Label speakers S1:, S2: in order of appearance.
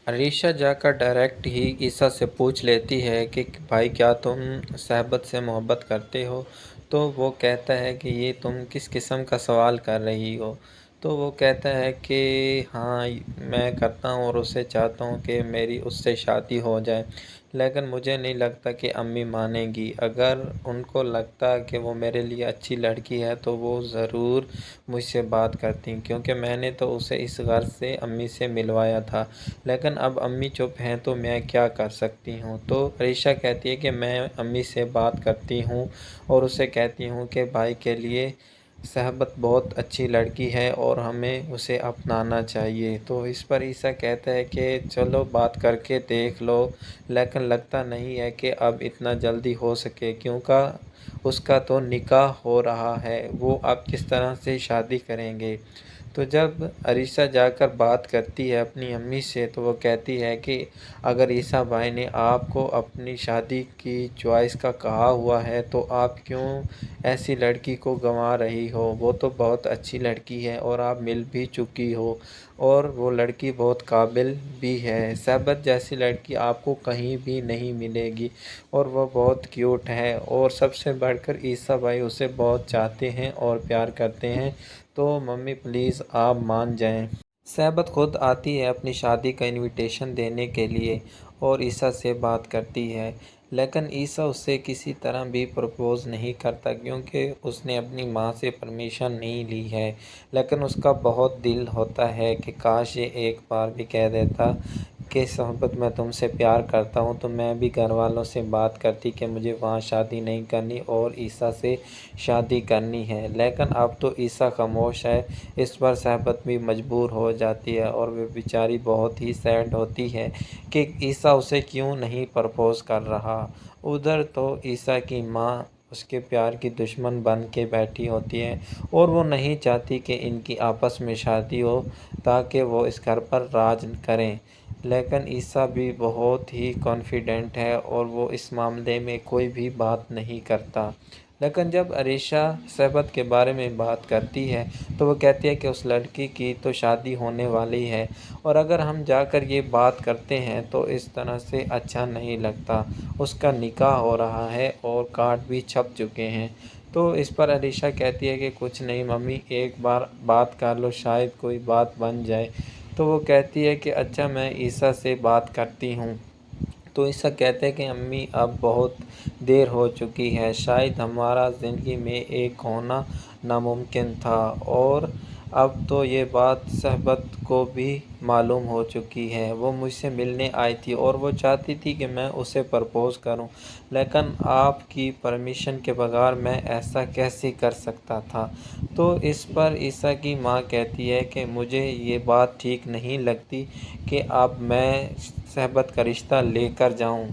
S1: अलीशा जाकर डायरेक्ट ही ईसा से पूछ लेती है कि भाई क्या तुम सहबत से मोहब्बत करते हो। तो वो कहता है कि ये तुम किस किस्म का सवाल कर रही हो। तो वो कहता है कि हाँ मैं करता हूँ और उसे चाहता हूँ कि मेरी उससे शादी हो जाए, लेकिन मुझे नहीं लगता कि अम्मी मानेंगी। अगर उनको लगता कि वो मेरे लिए अच्छी लड़की है तो वो ज़रूर मुझसे बात करती, क्योंकि मैंने तो उसे इस गर्ज से अम्मी से मिलवाया था। लेकिन अब अम्मी चुप हैं तो मैं क्या कर सकती हूँ। तो अरीशा कहती है कि मैं अम्मी से बात करती हूँ और उसे कहती हूँ कि भाई के लिए सहबत बहुत अच्छी लड़की है और हमें उसे अपनाना चाहिए। तो इस पर ईसा कहता है कि चलो बात करके देख लो, लेकिन लगता नहीं है कि अब इतना जल्दी हो सके, क्योंकि उसका तो निकाह हो रहा है, वो अब किस तरह से शादी करेंगे। तो जब अरीसा जाकर बात करती है अपनी अम्मी से तो वो कहती है कि अगर ईसा भाई ने आपको अपनी शादी की चॉइस का कहा हुआ है तो आप क्यों ऐसी लड़की को गंवा रही हो। वो तो बहुत अच्छी लड़की है और आप मिल भी चुकी हो और वो लड़की बहुत काबिल भी है। सहबत जैसी लड़की आपको कहीं भी नहीं मिलेगी और वो बहुत क्यूट है, और सबसे बढ़कर ईसा भाई उसे बहुत चाहते हैं और प्यार करते हैं। तो मम्मी प्लीज़ आप मान जाएं। सहबत खुद आती है अपनी शादी का इनविटेशन देने के लिए और ईसा से बात करती है, लेकिन ईसा उससे किसी तरह भी प्रपोज़ नहीं करता, क्योंकि उसने अपनी माँ से परमिशन नहीं ली है। लेकिन उसका बहुत दिल होता है कि काश ये एक बार भी कह देता कि सहबत मैं तुमसे प्यार करता हूँ, तो मैं भी घर वालों से बात करती कि मुझे वहाँ शादी नहीं करनी और ईसा से शादी करनी है। लेकिन अब तो ईसा खामोश है। इस पर सहबत भी मजबूर हो जाती है और वे बेचारी बहुत ही सैड होती है कि ईसा उसे क्यों नहीं प्रपोज़ कर रहा। उधर तो ईसा की माँ उसके प्यार की दुश्मन बन के बैठी होती है और वो नहीं चाहती कि इनकी आपस में शादी हो ताकि वो इस घर पर राज करें। लेकिन ईसा भी बहुत ही कॉन्फिडेंट है और वो इस मामले में कोई भी बात नहीं करता। लेकिन जब अरीशा सहबत के बारे में बात करती है तो वो कहती है कि उस लड़की की तो शादी होने वाली है और अगर हम जाकर ये बात करते हैं तो इस तरह से अच्छा नहीं लगता। उसका निकाह हो रहा है और कार्ड भी छप चुके हैं। तो इस पर अलीशा कहती है कि कुछ नहीं मम्मी, एक बार बात कर लो, शायद कोई बात बन जाए। तो वो कहती है कि अच्छा मैं ईसा से बात करती हूँ। तो ईसा कहते हैं कि अम्मी अब बहुत देर हो चुकी है, शायद हमारा ज़िंदगी में एक होना नामुमकिन था, और अब तो ये बात सहबत को भी मालूम हो चुकी है। वो मुझसे मिलने आई थी और वो चाहती थी कि मैं उसे प्रपोज़ करूं, लेकिन आपकी परमिशन के बगैर मैं ऐसा कैसे कर सकता था। तो इस पर ईसा की माँ कहती है कि मुझे ये बात ठीक नहीं लगती कि अब मैं सहबत का रिश्ता लेकर जाऊं।